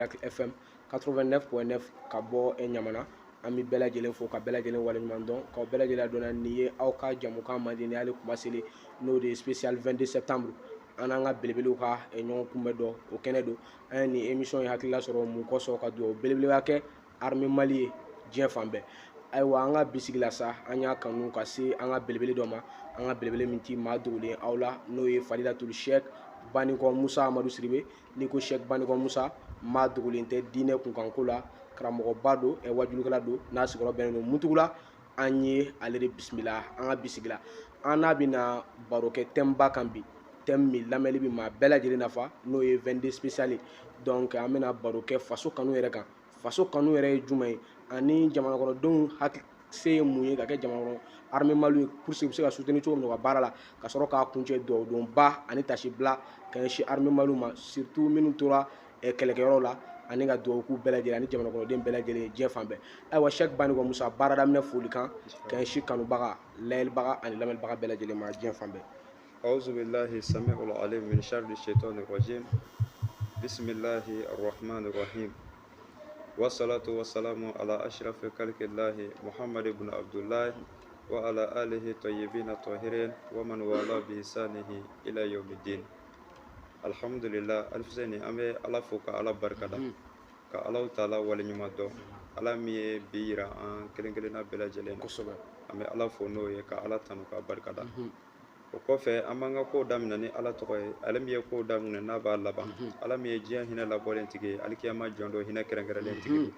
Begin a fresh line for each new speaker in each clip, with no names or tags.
FM 89.9 ka bɔ Ɲamana an bɛ bɛɛ lajɛlen fo ka bɛɛ lajɛlen waleɲuman dɔn ka bɛɛ lajɛlen dɔn nin ye aw ka jamukan mandi ni y'ale kuma seli n'o de ye spécial 22 septembre an n'an ka belebelew ka ɲɔgɔn kunbɛ dɔn o kɛnɛ don an ye nin émission in hakilila sɔrɔ mun kɔsɔn ka dugawu belebeleba kɛ armée Mali ye diɲɛ fan bɛɛ ayiwa an ka bisigi la sa an y'a kanu ka se an ka belebele dɔ ma an ka belebele min ti maa dogolen aw la n'o ye Fadilatul Cheikh Banikɔ Musa Amadu Sidibe n'i ko Cheikh Banikɔ Musa maa dogolen tɛ diinɛ kunkanko la karamɔgɔba don wajulikɛla don n'a sigiyɔrɔ bɛnnen don Mutugula an ye ale de bisimila an ka bisigi la an n'a bɛna baro kɛ thème ba kan bi thème min lamɛnni bɛ maa bɛɛ lajɛlen nafa n'o ye 22 spécial ye donc an bɛna baro kɛ faso kanu yɛrɛ kan faso kanu yɛrɛ ye jumɛn ye ani jamanakɔnɔdenw hakili se ye mun ye ka kɛ jamanakɔnɔ armée Mali ye pour que u bɛ se ka soutenir cogo min na u ka baara la ka sɔrɔ k'a kuncɛ duwawudonba ani tasibila ka ɲɛsin armée Mali ma surtout minnu tora kɛlɛkɛyɔrɔ la ani ka duwawu k'u bɛɛ lajɛlen ani jamanakɔnɔden bɛɛ lajɛlen diɲɛ fan bɛɛ ayiwa Cheikh Banikɔ Musa baara daminɛ foli kan ka ɲɛsin kanubaga layɛlibaga ani lamɛnnibaga bɛɛ lajɛlen ma diɲɛ fan bɛɛ
أعوذ بالله السميع العليم من شر الشيطان الرجيم بسم الله الرحمن الرحيم والصلاة والسلام على أشرف خلق الله محمد بن عبد الله وعلى آله الطيبين الطاهرين ومن والاه بإحسانه إلى يوم الدين الحمد لله ألف سنة أمي الله فوق الله بركة كالله تعالى ولنيمادو الله مي بيرا أن كلن كلنا بلا جلنا أمي الله فونو كالله تنو كبركة o kɔfɛ an b'an ka kow daminɛ ni ala tɔgɔ ye ale min ye kow daminɛ n'a b'a laban ala min ye diɲɛ hinɛ labɔlen tigi ye alikiyama jɔn dɔ hinɛ kɛrɛnkɛrɛnlen tigi ye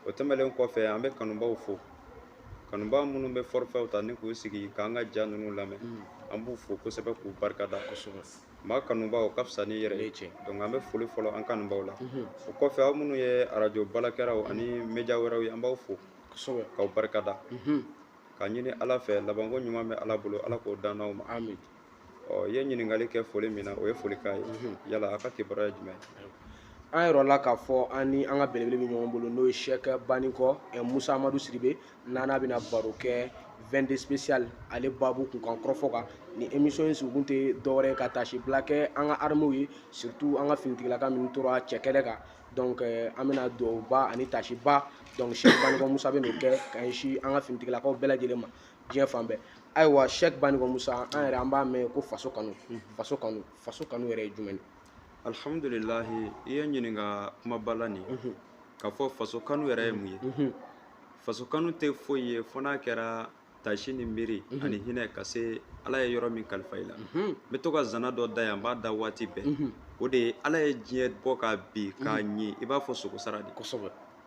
o tɛmɛlen kɔfɛ an bɛ kanubaw fo kanubaw minnu bɛ forfaiw ta ni k'u sigi k'an ka ja ninnu lamɛn an b'u fo kosɛbɛ k'u barikada maa kanubaw ka fisa ni yɛrɛ ye donc an bɛ foli fɔlɔ an kanubaw la o kɔfɛ aw minnu ye arajo balakɛlaw ani media wɛrɛw ye an b'aw fo k'aw barikada ka ɲini ala fɛ labanko ɲuman bɛ ala bolo ala k'o dan n'aw ma
amin
ye ɲininkali kɛ foli min na o ye folikan ye yala a ka kibaruya ye jumɛn ye
an yɛrɛ la k'a fɔ an ni an ka belebele bɛ ɲɔgɔn bolo n'o ye Cheikh Banikɔ Musa Amadu Sidibe n'an bɛna baro kɛ 22 spécial ale babu kunkan kɔrɔfɔ kan ni émission in sigikun tɛ dɔwɛrɛ ka tasibila kɛ an ka armée ye surtout an ka finitigilaka minnu tora cɛkɛlɛ kan donc an bɛna duwawuba ani tasiba donc Cheikh Banikɔ Musa bɛ n'o kɛ ka ɲɛsin an ka finitigilakaw bɛɛ lajɛlen ma diɲɛ fan bɛɛ ayiwa Cheikh Banikɔ Musa an yɛrɛ an b'a mɛn ko faso kanu faso kanu yɛrɛ ye jumɛn ye
alhamdulilahi i ye ɲininka kumaba la nin k'a fɔ faso kanu yɛrɛ ye mun ye faso kanu tɛ foyi ye fo n'a kɛra tasi ni miiri ani hinɛ ka se ala ye yɔrɔ min kalifa i la n bɛ to ka zana dɔ da yan n b'a da waati bɛɛ o de ye ala ye diɲɛ bɔ k'a bin k'a ɲi i b'a fɔ sogo sara de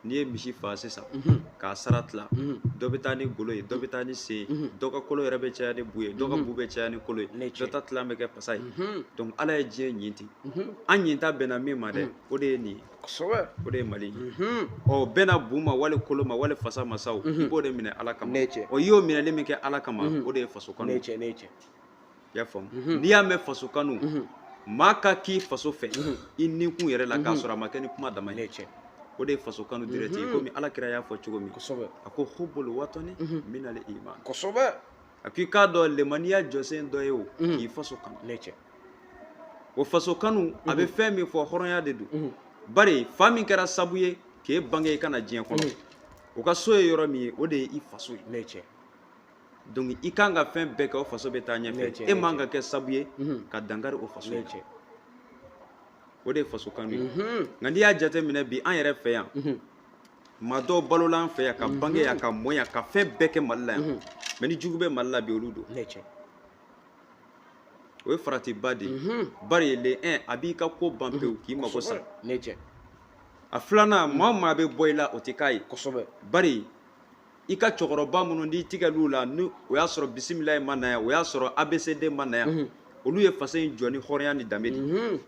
n'i ye misi faa sisan k'a sara tila dɔ bɛ taa ni golo ye dɔ bɛ taa ni sen ye dɔ ka kolo yɛrɛ bɛ caya ni bu ye dɔ ka bu bɛ caya ni kolo ye dɔ ta tilan bɛ kɛ pasa ye donc ala ye diɲɛ ɲi ten an ɲi ta bɛnna min ma dɛ o de ye nin ye o de ye Mali ye ɔ bɛnna bu ma wali kolo ma wali fasa masaw i b'o de minɛ ala kama ɔ i y'o minɛli min kɛ ala kama o de ye faso kanu i y'a faamu n'i y'a mɛn faso kanu maa ka k'i faso fɛ i nikun yɛrɛ la k'a sɔrɔ a ma kɛ ni kuma dama ye o de ye faso kanu direct ye komi alakira y'a fɔ cogo min a ko hubbul watani minal iman a ko i k'a dɔn limaniya jɔsen dɔ ye o k'i faso kanu o faso kanu a bɛ fɛn min fɔ hɔrɔnya de don bari fa min kɛra sabu ye k'e bange i kana diɲɛ kɔnɔ o ka so ye yɔrɔ min ye o de ye i faso ye donc i kan ka fɛn bɛɛ kɛ o faso bɛ taa ɲɛfɛ e man ka kɛ sabu ye ka dankari o faso ye o de ye faso kanu ye nka n'i y'a jate minɛ bi an yɛrɛ fɛ yan maa dɔw balola an fɛ yan ka bange yan ka mɔ yan ka fɛn bɛɛ kɛ Mali la yan mais ni jugu bɛ Mali la bi olu don o ye faratiba de ye bari le un a b'i ka ko ban pewu k'i mago sa a filanan maa o maa bɛ bɔ i la o tɛ k'a ye bari i ka cɛkɔrɔba minnu n'i tigɛl'u la ni o y'a sɔrɔ bisimilayi ma na yan o y'a sɔrɔ ABCD ma na yan olu ye faso in jɔ ni hɔrɔnya ni danbe de ye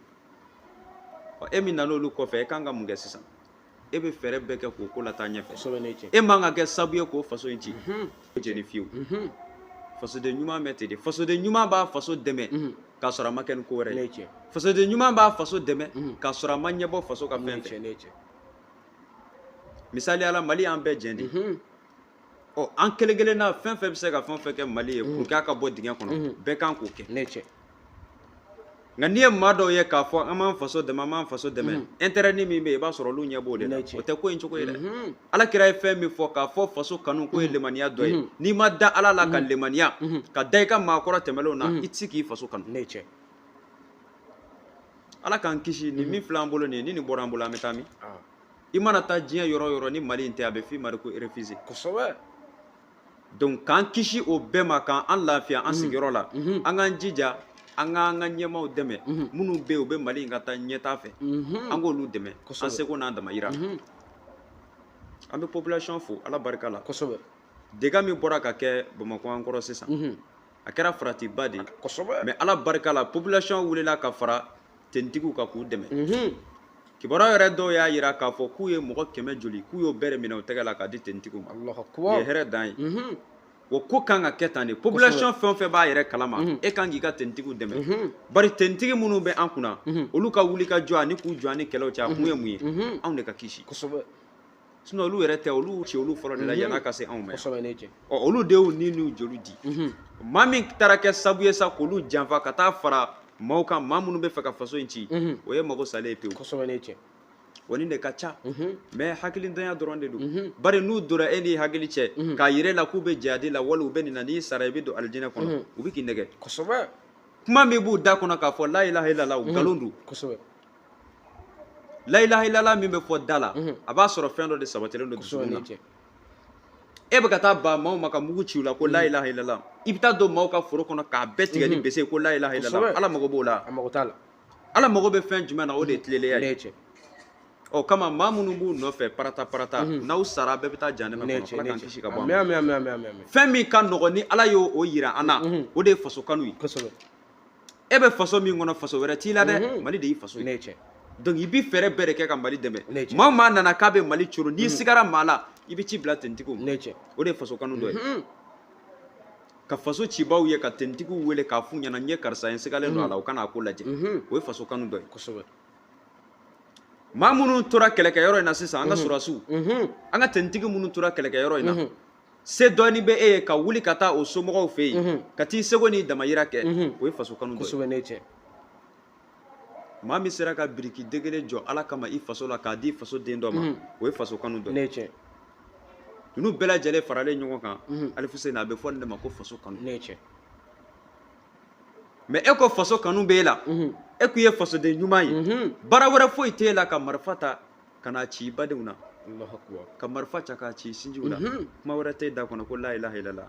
e min nana olu kɔfɛ e kan ka mun kɛ sisan e bɛ fɛɛrɛ bɛɛ kɛ k'o ko la taa ɲɛfɛ e man ka kɛ sabu ye k'o faso in ci o jɛni fiyewu fasoden ɲuman bɛ ten de fasoden ɲuman b'a faso dɛmɛ k'a sɔrɔ a ma kɛ ni ko wɛrɛ ye fasoden ɲuman b'a faso dɛmɛ k'a sɔrɔ a ma ɲɛbɔ faso ka fɛn fɛ misaliyala Mali y'an bɛɛ jɛn de ɔ an kelen kelenna fɛn fɛn bɛ se ka fɛn fɛn kɛ Mali ye pour que a ka bɔ dingɛ kɔnɔ bɛɛ kan k'o kɛ nka n'i ye maa dɔw ye k'a fɔ an b'an faso dɛmɛ an b'an faso dɛmɛ intérêt ni min bɛ yen i b'a sɔrɔ olu ɲɛ b'o de la o tɛ ko in cogo ye dɛ alakira ye fɛn min fɔ k'a fɔ faso kanu k'o ye limaniya dɔ ye n'i ma da ala la ka limaniya ka da i ka maakɔrɔ tɛmɛlenw na i tɛ se k'i faso kanu ala k'an kisi ni min filɛ an bolo nin ye ni nin bɔra an bolo an bɛ taa min i mana taa diɲɛ yɔrɔ o yɔrɔ ni Mali in tɛ a bɛ f'i ma de ko refusé donc k'an kisi o bɛɛ ma k'an lafiya an sigiyɔrɔ la an k'an jija an k'an ka ɲɛmaaw dɛmɛ minnu bɛ yen u bɛ Mali in ka taa ɲɛtaa fɛ an k'olu dɛmɛ an seko n'an damayira an bɛ population fo ala barika la dégâts min bɔra ka kɛ Bamakɔ an kɔrɔ sisan a kɛra faratiba de ye mais ala barika la population wulila ka fara tenitigiw kan k'u dɛmɛ kibaruya yɛrɛ dɔw y'a jira k'a fɔ k'u ye mɔgɔ 100 joli k'u y'o bɛɛ minɛ u tɛgɛ la k'a di tenitigiw ma nin ye hɛrɛ dan ye o ko kan ka kɛ tan de population fɛn o fɛn b'a yɛrɛ kalama e kan k'i ka tenitigiw dɛmɛ bari tenitigi minnu bɛ an kunna olu ka wuli ka jɔ ani k'u jɔ ani kɛlɛw cɛ a kun ye mun ye anw de ka kisi sinon olu yɛrɛ tɛ olu ci olu fɔlɔ de la yan'a ka se anw ma olu de y'u ni n'u joli di maa min taara kɛ sabu ye sa k'olu janfa ka taa fara maaw kan maa minnu bɛ fɛ ka faso in ci o ye mago salen ye pewu wa nin de ka ca mais hakilitanya dɔrɔn de don bari n'u donna e n'i hakili cɛ k'a yira la k'u bɛ jihadi la wali u bɛ nin na n'i sara i bɛ don alijinɛ kɔnɔ u bɛ k'i nɛgɛ kuma min b'u da kɔnɔ k'a fɔ la ilaha illallah u nkalon don la ilaha illallah min bɛ fɔ da la a b'a sɔrɔ fɛn dɔ de sabatilen don dusukun na e bɛ ka taa ba maaw ma ka mugu ci u la ko la ilaha illallah i bɛ taa don maaw ka foro kɔnɔ k'a bɛɛ tigɛ ni bese ko la ilaha illallah ala mago b'o la ala mago bɛ fɛn jumɛn na o de ye tileleya ye o kama maa minnu b'u nɔfɛ parata n'aw sara bɛɛ bɛ taa janɛmɛ kɔnɔ ala k'an kisi ka bɔ a ma fɛn min ka nɔgɔn ni ala y'o yira an na o de ye faso kanu ye e bɛ faso min kɔnɔ faso wɛrɛ t'i la dɛ Mali de y'i faso ye donc i b'i fɛɛrɛ bɛɛ de kɛ ka Mali dɛmɛ maa o maa nana k'a bɛ Mali coro n'i sigara maa la i bɛ ci bila tenitigiw ma o de ye faso kanu dɔ ye ka faso cibaw ye ka tenitigiw wele k'a f'u ɲɛna n ye karisa ye n sigalen don a la u kana a ko lajɛ o ye faso kanu dɔ ye maa minnu tora kɛlɛkɛyɔrɔ in na sisan an ka surasiw an ka tenitigi minnu tora kɛlɛkɛyɔrɔ in na se dɔɔni bɛ e ye ka wuli ka taa o somɔgɔw fɛ yen ka t'i seko n'i damayira kɛ o ye faso kanu dɔ ye maa min sera ka biriki degele jɔ ala kama i faso la k'a di faso den dɔ ma o ye faso kanu dɔ ye ninnu bɛɛ lajɛlen faralen ɲɔgɔn kan Alifuseni a bɛ fɔ nin de ma ko faso kanu mais e ko faso kanu b'e la e kun ye fasoden ɲuman ye baara wɛrɛ foyi t'e la ka marifa ta ka n'a ci i badenw na ka marifa ta k'a ci sinjiw la kuma wɛrɛ t'e da kɔnɔ ko la ilaha illallah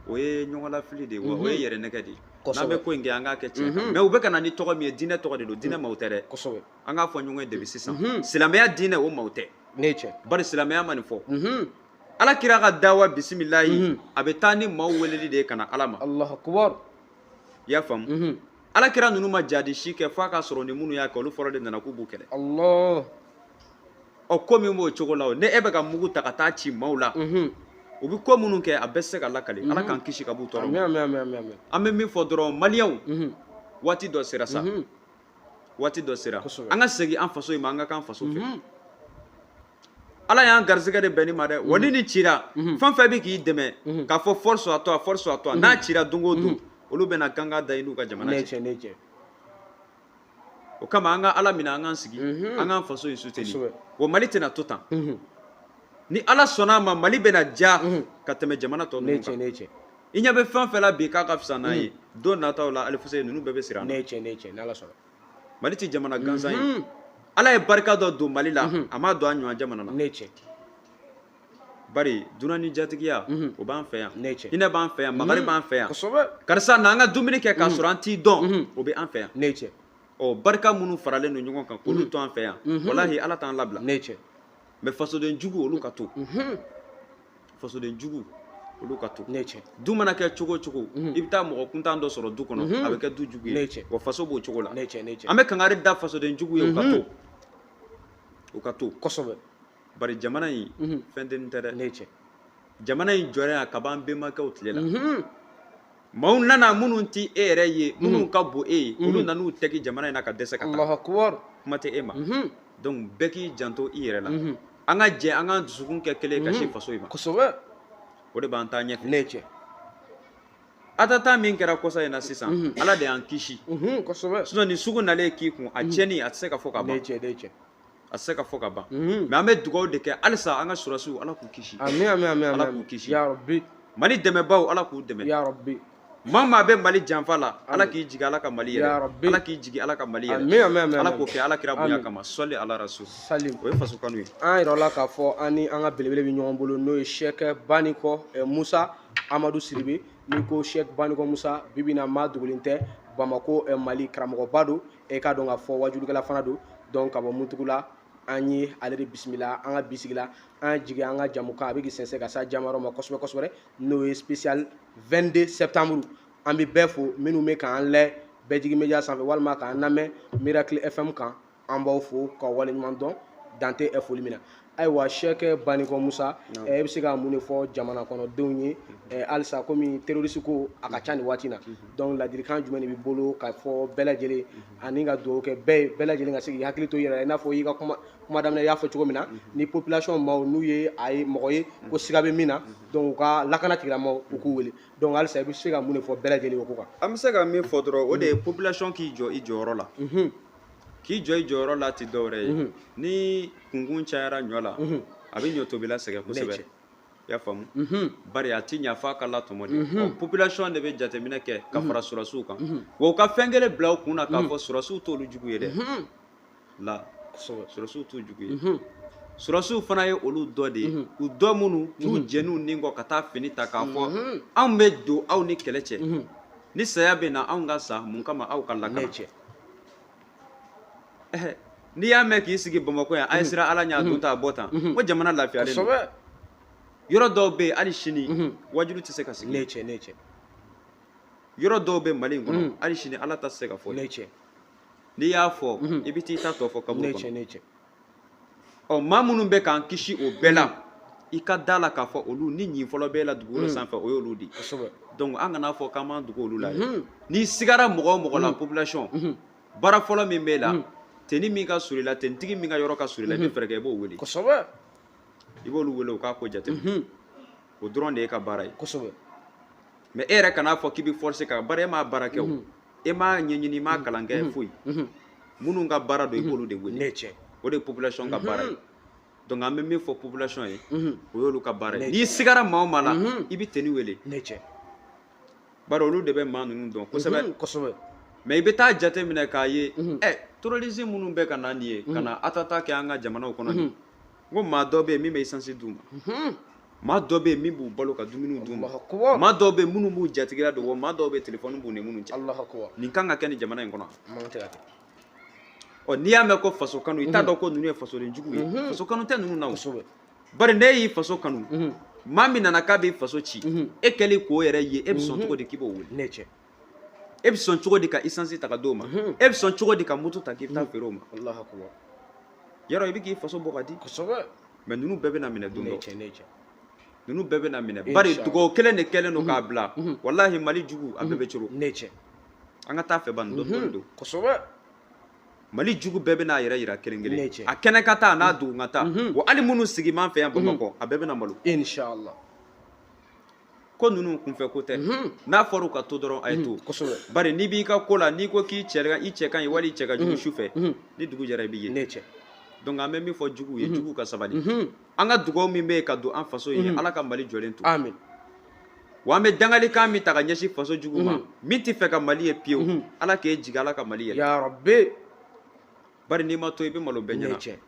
o ye ɲɔgɔnlafili de ye wa o ye yɛrɛ nɛgɛ de ye n'an bɛ ko in kɛ an k'a kɛ tiɲɛ kan mais u bɛ ka na ni tɔgɔ min ye diinɛ tɔgɔ de don diinɛ maaw tɛ dɛ an k'a fɔ ɲɔgɔn ye depuis sisan silamɛya diinɛ o maaw tɛ bari silamɛya ma nin fɔ ala kira ka dawa bisimilayi a bɛ taa ni maaw weleli de ye ka na ala ma i y'a faamu ala kira ninnu ma jadi si kɛ f'a ka sɔrɔ ni minnu y'a kɛ olu fɔlɔ de nana k'u b'u kɛlɛ ɔ ko min b'o cogo la o ne e bɛ ka mugu ta ka taa ci maaw la u bɛ ko minnu kɛ a bɛɛ se ka lakale ala k'an kisi ka b'u tɔɔrɔ ma an bɛ min fɔ dɔrɔn maliyɛnw waati dɔ sera sa waati dɔ sera an ka segin an faso in ma an ka k'an faso fɛ ala y'an garisɛgɛ de bɛn ni ma dɛ wa ni nin cira fɛn fɛn bɛ k'i dɛmɛ k'a fɔ force à toi n'a cira don o don olu bɛna ganga da i n'u ka jamana cɛ o kama an ka ala minɛ an k'an sigi an k'an faso in soutenir wa Mali tɛna to tan ni ala sɔnna a ma Mali bɛna ja ka tɛmɛ jamana tɔ ninnu kan i ɲɛ bɛ fɛn o fɛn la bi k'a ka fisa n'a ye don nataw la Alifuseni ninnu bɛɛ bɛ siran na Mali tɛ jamana gansan ye ala ye barika dɔ don Mali la a m'a don an ɲɔgɔn jamana na bari dunan ni jatigiya o b'an fɛ yan hinɛ b'an fɛ yan makari b'an fɛ yan karisa n'an ka dumuni kɛ k'a sɔrɔ an t'i dɔn o bɛ an fɛ yan ɔ barika minnu faralen don ɲɔgɔn kan k'olu to an fɛ yan walahi ala t'an labila mais fasoden jugu olu ka to fasoden jugu olu ka to du mana kɛ cogo o cogo i bɛ taa mɔgɔ kuntan dɔ sɔrɔ du kɔnɔ a bɛ kɛ du jugu ye wa faso b'o cogo la an bɛ kangari da fasoden jugu ye u ka to bari jamana in fɛn tɛ nin tɛ dɛ jamana in jɔra yan ka b'an bɛnbakɛw tile la maaw nana minnu tɛ e yɛrɛ ye minnu ka bon e ye olu nan'u tɛgɛ jamana in na ka dɛsɛ ka taa kuma tɛ e ma donc bɛɛ k'i janto i yɛrɛ la an ka jɛ an ka dusukun kɛ kelen ka se faso in ma o de b'an taa ɲɛfɛ atata min kɛra kosa in na sisan ala de y'an kisi
kosɛbɛ
sinon ni sugu nalen k'i kun a tiɲɛni a tɛ se ka fɔ ka ban
ne cɛ
a tɛ se ka fɔ ka ban mais an bɛ dugawu de kɛ halisa an ka surasiw ala k'u kisi ala k'u kisi
ya rabbi
mali dɛmɛbaw ala k'u dɛmɛ
ya rabbi
maa maa bɛ mali janfa la ala k'i jigi ala ka mali
Ya
yɛrɛ
Rabbi.
ala k'i jigi ala ka mali yɛrɛ
amin
ala k'o kɛ ala kira bonya kama sɔli ala rasul
salim
o ye faso kanu ye
an yɛrɛ la k'a fɔ an ni an ka belebele bɛ ɲɔgɔn bolo n'o ye sɛkɛ banikɔ musa amadu siribe n'i ko sɛkɛ banikɔ musa bibina maa dogolen tɛ bamako mali karamɔgɔba don e k'a dɔn k'a fɔ wajulikɛla fana don donc ka bɔ mutugu la an ye ale de bisimila an ka bisigi la an jigi an ka jamukan a bɛ k'i sɛnsɛn ka se jamayɔrɔ ma kosɛbɛ kosɛbɛ n'o ye spécial 22 septembre an bɛ bɛɛ fo minnu bɛ k'an lɛ Bɛjigi Media sanfɛ walima k'an lamɛn Miracle FM kan an b'aw fo k'aw waleɲuman dɔn Dante foli min na ayiwa Sɛkɛ Banikɔ Musa e bɛ se ka mun de fɔ jamana kɔnɔdenw ye halisa komi terroriste ko a ka ca nin waati in na donc ladilikan jumɛn de b'i bolo ka fɔ bɛɛ lajɛlen ani ka dugawu kɛ bɛɛ lajɛlen ka se k'i hakili to i yɛrɛ la i n'a fɔ i y'i ka kuma daminɛ i y'a fɔ cogo min na ni population maaw n'u ye a ye mɔgɔ ye ko siga bɛ min na donc u ka lakana tigilamaaw u k'u wele donc halisa i bɛ se ka mun de fɔ bɛɛ lajɛlen o ko kan.
an bɛ se ka min fɔ dɔrɔn o de ye population k'i jɔ i jɔyɔrɔ la k'i jɔ i jɔyɔrɔ la tɛ dɔwɛrɛ ye ni kunkun cayara ɲɔ la a bɛ ɲɔ tobila sɛgɛn kosɛbɛ i y'a faamu bari a tɛ ɲa f'a ka latɔmɔ de population de bɛ jateminɛ kɛ ka fara surasiw kan wa u ka fɛn kelen bila u kun na k'a fɔ surasiw t'olu jugu ye dɛ la surasiw t'u jugu ye surasiw fana ye olu dɔ de ye u dɔ minnu n'u jɛn'u ni kɔ ka taa fini ta k'a fɔ anw bɛ don aw ni kɛlɛ cɛ ni saya bɛ na anw ka sa mun kama aw ka lakana n'i y'a mɛn k'i sigi Bamakɔ yan a ye siran ala ɲɛ a don ta a bɔ tan ko jamana lafiyalen don yɔrɔ dɔw bɛ yen hali sini wajulu tɛ se ka sigi yɔrɔ dɔw bɛ Mali in kɔnɔ hali sini ala ta se ka fɔ n'i y'a fɔ i bɛ t'i ta tɔ fɔ kaburu kɔnɔ ɔ maa minnu bɛ k'an kisi o bɛɛ la i ka da la k'a fɔ olu ni ɲin fɔlɔ bɛ la dugukolo sanfɛ o y'olu de donc an kana fɔ k'an m'an dogo olu la n'i sigara mɔgɔ o mɔgɔ la population baara fɔlɔ min bɛ la teni min ka surun i la tenitigi min ka yɔrɔ ka surun i la i bɛ fɛɛrɛ kɛ i b'o wele i b'olu wele u k'a ko jate o dɔrɔn de ye ka baara ye mais e yɛrɛ kan'a fɔ k'i bɛ forcer ka baara e m'a baara kɛ o e m'a ɲɛɲini i m'a kalan kɛ foyi minnu ka baara don i b'olu de wele o de ye population ka baara ye donc an bɛ min fɔ population ye o y'olu ka baara ye n'i sigara maa o maa la i bɛ teni wele bari olu de bɛ maa ninnu dɔn kosɛbɛ mais i bɛ taa jate minɛ k'a ye terrorisme minnu bɛ ka na nin ye ka na atata kɛ an ka jamanaw kɔnɔ nin ko maa dɔ bɛ yen min bɛ essence d'u ma maa dɔ bɛ yen min b'u balo ka dumuniw d'u ma maa dɔw bɛ yen minnu b'u jatigiya don wa maa dɔw bɛ yen téléphone b'u ni minnu cɛ nin kan ka kɛ nin jamana in kɔnɔ ɔ n'i y'a mɛn ko faso kanu i t'a dɔn ko ninnu ye fasoden jugu ye faso kanu tɛ ninnu na o bari n'e y'i faso kanu maa min nana k'a bɛ faso ci e kɛlen k'o yɛrɛ ye e bɛ sɔn cogo di k'i b'o wele e bɛ sɔn cogo di ka essence ta ka d'o ma e bɛ sɔn cogo di ka moto ta k'i bɛ taa feere o ma yɔrɔ i bɛ k'i faso bɔ ka di mais ninnu bɛɛ bɛna minɛ don dɔ ninnu bɛɛ bɛna minɛ bari dugawu kelen de kɛlen don k'a bila walahi Mali jugu a bɛɛ bɛ coro an ka taa fɛ ba nin dɔ don Mali jugu bɛɛ bɛna a yɛrɛ yira kelen kelen a kɛnɛ ka taa n'a dugu ka taa wa hali minnu sigi m'an fɛ yan Bamakɔ a bɛɛ bɛna malo
inshallah
ko ninnu kunfɛ ko tɛ n'a fɔra u ka to dɔrɔn a ye to bari n'i b'i ka ko la n'i ko k'i cɛ ka ɲi wali i cɛ ka jugu su fɛ ni dugu jɛra i b'i ye donc an bɛ min fɔ jugu ye jugu ka sabali an ka dugawu min bɛ yen ka don an faso ye ala ka Mali jɔlen to
amin
wa an bɛ dangalikan min ta ka ɲɛsin faso jugu ma min tɛ fɛ ka Mali ye pewu ala k'e jigin ala ka Mali yɛlɛ
ya rabbi
bari n'i ma to i bɛ malo bɛɛ ɲɛna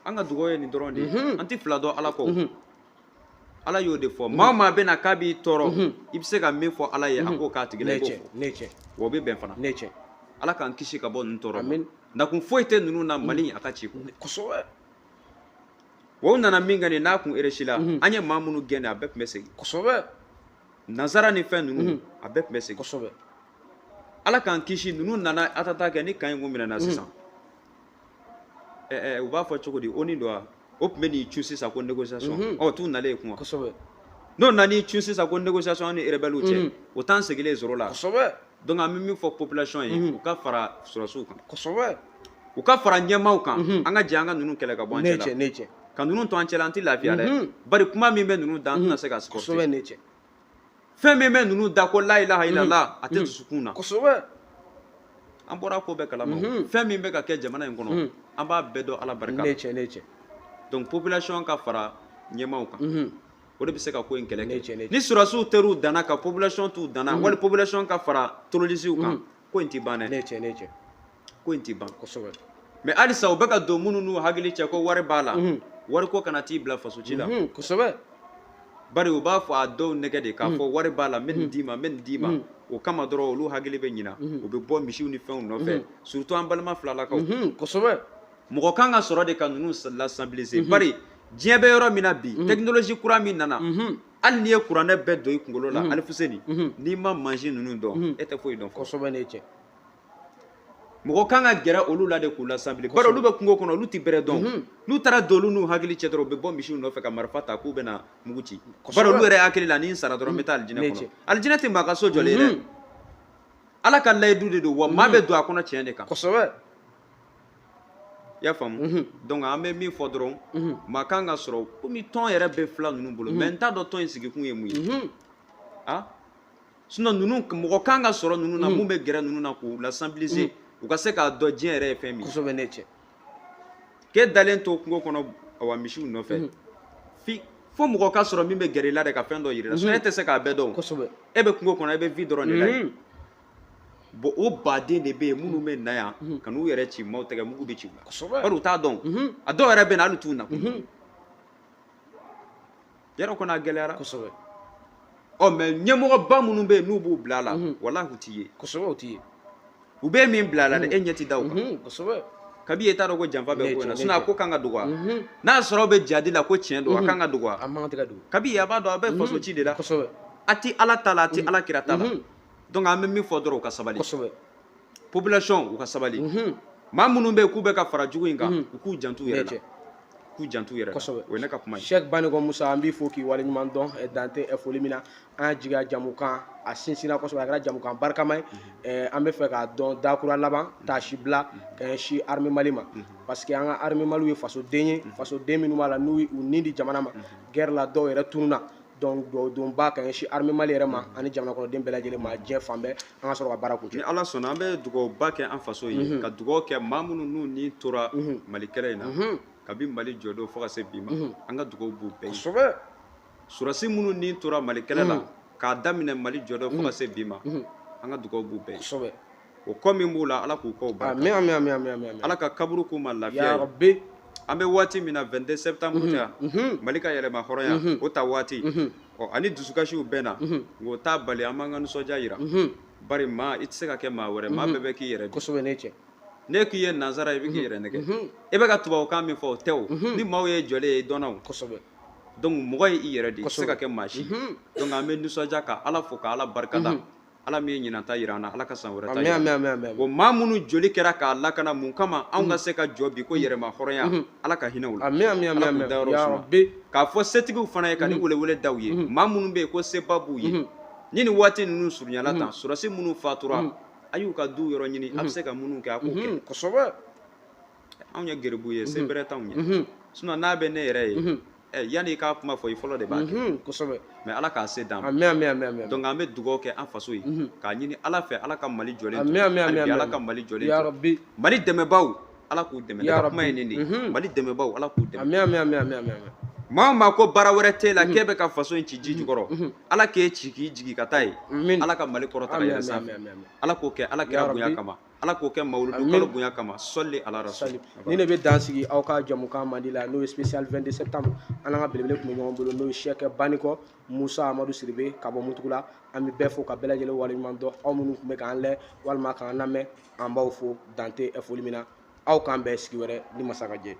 an ka dugawu ye nin dɔrɔn de ye an tɛ fila dɔn ala kɔ ala y'o de fɔ maa o maa bɛ na k'a b'i tɔɔrɔ i bɛ se ka min fɔ ala ye a k'o k'a tigi la i b'o fɔ wa o bɛ bɛn fana ala k'an kisi ka bɔ ninnu tɔɔrɔ ma nakun foyi tɛ ninnu na Mali a ka ci kun wa u nana min kɛ nin n'a kun eresi la an ye maa minnu gɛn a bɛɛ tun bɛ segin nazara ni fɛn ninnu a bɛɛ tun bɛ segin ala k'an kisi ninnu nana atata kɛ ni kan in kun minɛna sisan u b'a fɔ cogo di o ni don wa o tun bɛ n'i cun sisan ko négociation t'u nalen ye kun wa n'o nan'i cun sisan ko négociation ni rebelles cɛ o t'an segilen zoro la donc an bɛ min fɔ population ye u ka fara surasiw kan u ka fara ɲɛmaaw kan an ka jɛ an ka ninnu kɛlɛ ka bɔ an cɛ la ka ninnu to an cɛ la an tɛ lafiya dɛ bari kuma min bɛ ninnu da an tɛna se ka supporter fɛn min bɛ ninnu da ko la ilaha illallah a tɛ dusukun na
kosɛbɛ
an bɔra ko bɛɛ kalama fɛn min bɛ ka kɛ jamana in kɔnɔ an b'a bɛɛ dɔn ala barika
ne cɛ
donc population ka fara ɲɛmaaw kan o de bɛ se ka ko in kɛlɛ kɛ
ne
ni surasiw ter'u danna ka population t'u danna wali population ka fara terrorisiw kan ko in tɛ ban dɛ
ne cɛ
ko in tɛ ban
kosɛbɛ
mais halisa u bɛ ka don minnu n'u hakili cɛ ko wari b'a la wari ko kana t'i bila faso ci la
kosɛbɛ
bari u b'a fɔ a dɔw nɛgɛ de k'a fɔ wari b'a la n bɛ nin d'i ma n bɛ nin d'i ma o kama dɔrɔn olu hakili bɛ ɲina u bɛ bɔ misiw ni fɛnw nɔfɛ surtout an balima filalakaw
kosɛbɛ
mɔgɔ kan ka sɔrɔ de ka ninnu lasensibiliser bari diɲɛ bɛ yɔrɔ min na bi technologie kura min nana hali n'i ye kuranɛ bɛɛ don i kunkolo la Alifuseni n'i ma mansi ninnu dɔn e tɛ foyi dɔn
kosɛbɛ ne cɛ
mɔgɔ kan ka gɛrɛ olu la de k'u lasensibiliser bari olu bɛ kungo kɔnɔ olu tɛ bɛrɛ dɔn n'u taara don olu n'u hakili cɛ dɔrɔn u bɛ bɔ misiw nɔfɛ ka marifa ta k'u bɛna mugu ci bari olu yɛrɛ hakili la ni n sara dɔrɔn n bɛ taa alijinɛ kɔnɔ alijinɛ tɛ maa ka so jɔlen dɛ ala ka layidu de don wa maa bɛ don a kɔnɔ tiɲɛ de kan
kosɛbɛ
i y'a faamu donc an bɛ min fɔ dɔrɔn maa kan ka sɔrɔ komi tɔn yɛrɛ bɛ fila ninnu bolo mais n t'a dɔn tɔn in sigikun ye mun ye sinon ninnu mɔgɔ kan ka sɔrɔ ninnu na mun bɛ gɛrɛ ninnu na k'u lasensibiliser u ka se k'a dɔn diɲɛ yɛrɛ ye fɛn min ye
kosɛbɛ ne cɛ
k'e dalen to kungo kɔnɔ awa misiw nɔfɛ fo mɔgɔ ka sɔrɔ min bɛ gɛrɛ i la de ka fɛn dɔ yir'i la sinon e tɛ se k'a bɛɛ dɔn
kosɛbɛ
e bɛ kungo kɔnɔ e bɛ vie dɔrɔn de la ye bon o baden de bɛ yen minnu bɛ na yan ka n'u yɛrɛ ci maaw tɛgɛ mugu bɛ ci u la bari u t'a dɔn a dɔw yɛrɛ bɛ na hali t'u na yarɔ kɔni a gɛlɛyara
kosɛbɛ
mais ɲɛmɔgɔba minnu bɛ yen n'u b'u bila a la walahi u t'i ye
kosɛbɛ u t'i ye
u bɛ min bila a la dɛ e ɲɛ tɛ da o kan
kosɛbɛ
kabi e t'a dɔn ko janfa bɛ ko in na sinon a ko kan ka dɔgɔya n'a sɔrɔ bɛ jadi la ko tiɲɛ don a kan ka dɔgɔya
a man kan tɛ ka dogo
kabi a b'a dɔn a bɛ faso ci de la
kosɛbɛ
a tɛ ala ta la a tɛ ala kira ta la donc an bɛ min fɔ dɔrɔn u ka sabali
kosɛbɛ
population u ka sabali maa minnu bɛ yen k'u bɛ ka fara jugu in kan u k'u jantu yɛrɛ la k'u jantu yɛrɛ la o ye ne ka kuma ye
Cheikh Baniko Musa an b'i fo k'i waleɲuman dɔn Dante foli min na an jigiya jamukan a sinsinna kosɛbɛ a kɛra jamukan barikama ye an bɛ fɛ k'a dɔn dakura laban tasi bila ka ɲɛsin armée Mali ma parce que an ka armée Mali ye fasoden ye fasoden minnu b'a la n'u y'u nin di jamana ma guerre la dɔw yɛrɛ tununna donc dɔwdonba ka ɲɛsin armée Mali yɛrɛ ma ani jamana kɔnɔden bɛɛ lajɛlen ma diɲɛ fan bɛɛ an ka sɔrɔ ka baara kun
ni ala sɔnna an bɛ dugawuba kɛ an faso ye ka dugawu kɛ maa minnu n'u ni tora Mali kɛlɛ in na kabi Mali jɔdon fo ka se bi ma an ka dugawu b'u bɛɛ ye
kosɛbɛ
surasi minnu ni tora Mali kɛlɛ la k'a daminɛ Mali jɔdon fo ka se bi ma an ka dugawu b'u bɛɛ ye
kosɛbɛ
o kɔ min b'u la ala k'u kɔw barika
amin
ala ka kaburu k'u ma lafiya
ya
ye
rabbi
an bɛ waati min na 22 septembre tɛ yan Mali ka yɛlɛma hɔrɔnya o ta waati ani dusukasiw bɛɛ na ngo t'a bali an b'an ka nisɔndiya yira bari maa i tɛ se ka kɛ maa wɛrɛ maa bɛɛ bɛ k'i yɛrɛ di
kosɛbɛ ne cɛ
ne k'i ye nansara i bɛ k'i yɛrɛ nɛgɛ e bɛ ka tubabukan min fɔ o tɛ o ni maaw ye jɔlen ye i dɔnna o
kosɛbɛ
donc mɔgɔ ye i yɛrɛ de i tɛ se ka kɛ maa si donc an bɛ nisɔndiya ka ala fo ka ala barikada ala min ye ɲinanta yira an na ala ka san wɛrɛ ta yira
amin
bon maa minnu joli kɛra k'a lakana mun kama anw ka se ka jɔ bi ko yɛrɛma hɔrɔnya ala ka hinɛ u la
amin
ala k'u dayɔrɔ
ya
suma
rabbi
k'a fɔ setigiw fana ye ka ni welewele da u ye maa minnu bɛ yen ko seba b'u ye ni nin waati ninnu surunyala tan surasi minnu fatura a y'u ka du yɔrɔ ɲini a bɛ se ka minnu kɛ a k'o kɛ
kosɛbɛ
anw ye geribu ye se bɛrɛ t'anw ye sinon n'a bɛ ne yɛrɛ ye yanni i k'a kuma fɔ i fɔlɔ de b'a kɛ
kosɛbɛ
mais ala k'a se d'an ma
amin
donc an bɛ dugawu kɛ an faso ye k'a ɲini ala fɛ ala ka Mali jɔlen to
amin
hali bi ala ka Mali jɔlen
ya
to
rabbi
Mali dɛmɛbaaw ala k'u dɛmɛ ne ka kuma ye nin de ye Mali dɛmɛbaaw ala k'u dɛmɛ
amin
maa o maa ko baara wɛrɛ t'e la k'e bɛ ka faso in ci ji jukɔrɔ ala k'e ci k'i jigi ka taa ye ala ka Mali kɔrɔta ka yɛlɛ sanfɛ ala k'o kɛ ala kira bonya kama ala k'o kɛ mawuludu kalo bonya kama sɔli ala rasul
ni ne bɛ dan sigi aw ka jamukan mandi la n'o ye spécial 22 septembre an n'an ka belebele tun bɛ ɲɔgɔn bolo n'o ye Cheikh Baniko Musa Amadu Siribe ka bɔ Mutukula an bɛ bɛɛ fo ka bɛɛ lajɛlen waleɲuman dɔn aw minnu tun bɛ k'an lɛ walima k'an lamɛn an b'aw fo Dante foli min na aw k'an bɛɛ sigi wɛrɛ ni masa ka jɛ